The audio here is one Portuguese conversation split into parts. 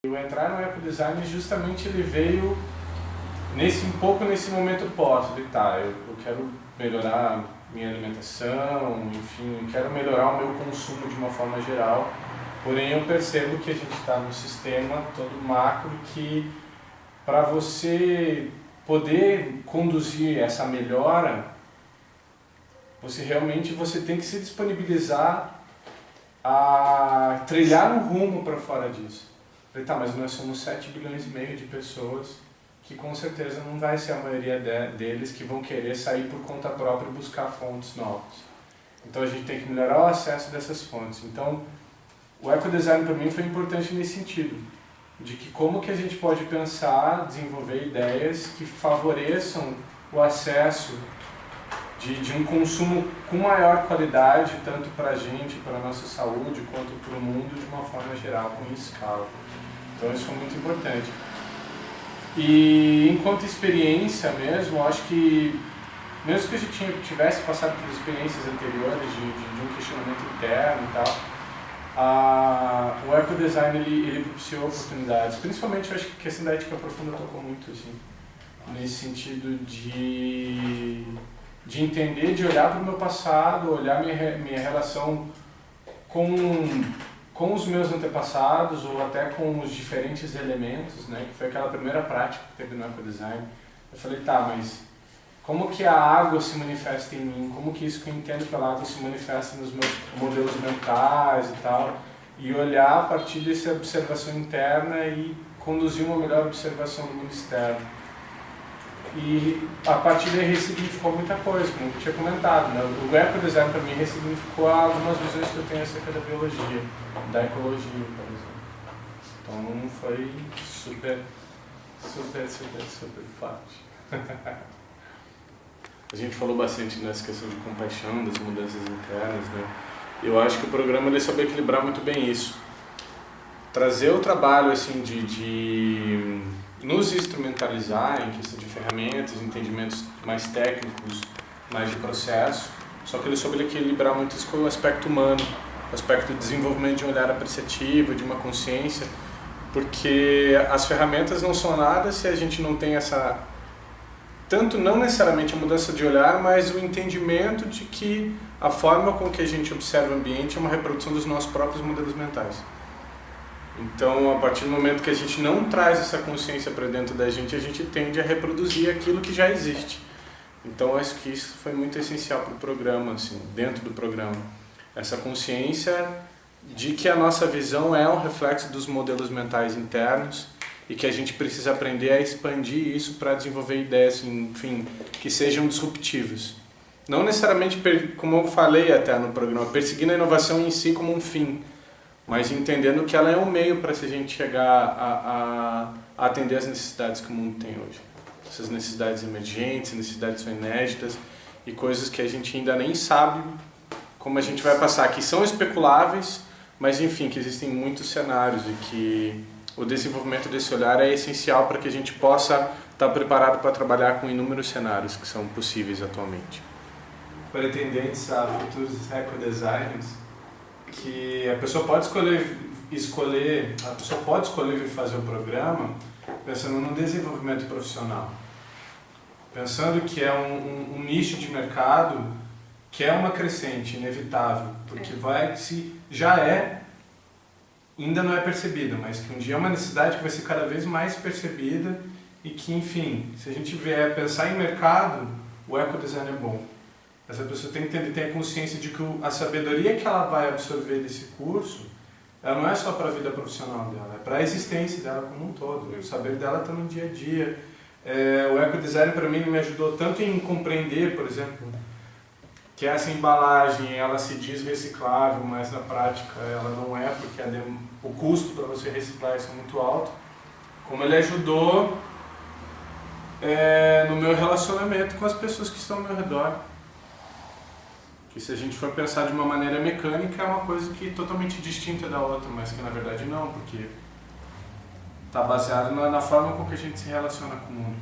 O entrar no ecodesign justamente ele veio um pouco nesse momento pós, eu quero melhorar minha alimentação, enfim, quero melhorar o meu consumo de uma forma geral, porém eu percebo que a gente está num sistema todo macro que para você poder conduzir essa melhora, você tem que se disponibilizar a trilhar um rumo para fora disso. Falei, tá, mas nós somos 7 bilhões e meio de pessoas que com certeza não vai ser a maioria deles que vão querer sair por conta própria e buscar fontes novas. Então a gente tem que melhorar o acesso dessas fontes. Então o ecodesign para mim foi importante nesse sentido, de que como que a gente pode pensar, desenvolver ideias que favoreçam o acesso de um consumo com maior qualidade, tanto para a gente, para a nossa saúde, quanto para o mundo de uma forma geral, com escala. Então isso foi muito importante. E enquanto experiência mesmo, eu acho que, mesmo que a gente tivesse passado por experiências anteriores de um questionamento interno e tal, o ecodesign ele propiciou oportunidades, principalmente eu acho que a questão da ética profunda tocou muito, assim, nesse sentido de entender, de olhar para o meu passado, olhar minha relação com os meus antepassados ou até com os diferentes elementos, né, que foi aquela primeira prática que teve no ecodesign. Eu falei, tá, mas como que a água se manifesta em mim? Como que isso que eu entendo pela água se manifesta nos meus modelos mentais e tal? E olhar a partir dessa observação interna e conduzir uma melhor observação do mundo externo. E a partir daí ressignificou muita coisa, como eu tinha comentado, né? O ecodesign para mim ressignificou algumas visões que eu tenho acerca da biologia, da ecologia, por exemplo. Então foi super forte. A gente falou bastante nessa questão de compaixão, das mudanças internas, né? Eu acho que o programa ele soube equilibrar muito bem isso. Trazer o trabalho assim de nos instrumentalizar em questão de ferramentas, entendimentos mais técnicos, mais de processo, só que ele soube equilibrar muito isso com o aspecto humano, o aspecto do desenvolvimento de um olhar apreciativo, de uma consciência, porque as ferramentas não são nada se a gente não tem essa, tanto não necessariamente a mudança de olhar, mas o entendimento de que a forma com que a gente observa o ambiente é uma reprodução dos nossos próprios modelos mentais. Então, a partir do momento que a gente não traz essa consciência para dentro da gente, a gente tende a reproduzir aquilo que já existe. Então, acho que isso foi muito essencial para o programa, assim, dentro do programa. Essa consciência de que a nossa visão é um reflexo dos modelos mentais internos e que a gente precisa aprender a expandir isso para desenvolver ideias, enfim, que sejam disruptivas. Não necessariamente, como eu falei até no programa, perseguindo a inovação em si como um fim, mas entendendo que ela é um meio para se a gente chegar a atender as necessidades que o mundo tem hoje. Essas necessidades emergentes, necessidades são inéditas e coisas que a gente ainda nem sabe como a gente vai passar, que são especuláveis, mas enfim, que existem muitos cenários e que o desenvolvimento desse olhar é essencial para que a gente possa estar preparado para trabalhar com inúmeros cenários que são possíveis atualmente. Pretendentes a futuros ecodesigners, que a pessoa pode escolher vir fazer o programa pensando no desenvolvimento profissional, pensando que é um nicho de mercado que é uma crescente inevitável, porque ainda não é percebida, mas que um dia é uma necessidade que vai ser cada vez mais percebida e que, enfim, se a gente vier pensar em mercado, o ecodesign é bom. Essa pessoa tem que ter a consciência de que a sabedoria que ela vai absorver desse curso, ela não é só para a vida profissional dela, é para a existência dela como um todo. O saber dela está no dia a dia. O ecodesign para mim me ajudou tanto em compreender, por exemplo, que essa embalagem ela se diz reciclável, mas na prática ela não é, porque o custo para você reciclar isso é muito alto, como ele ajudou no meu relacionamento com as pessoas que estão ao meu redor. Que se a gente for pensar de uma maneira mecânica é uma coisa que é totalmente distinta da outra, mas que na verdade não, porque está baseado na forma com que a gente se relaciona com o mundo.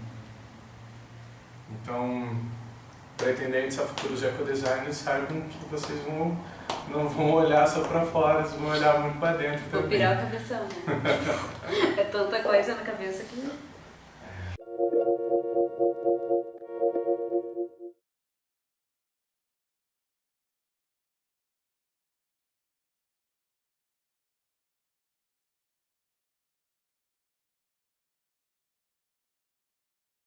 Então, pretendentes a futuros ecodesigners saibam que vocês não vão olhar só para fora, vocês vão olhar muito para dentro também. Vou pirar o cabeção, né? É tanta coisa na cabeça que...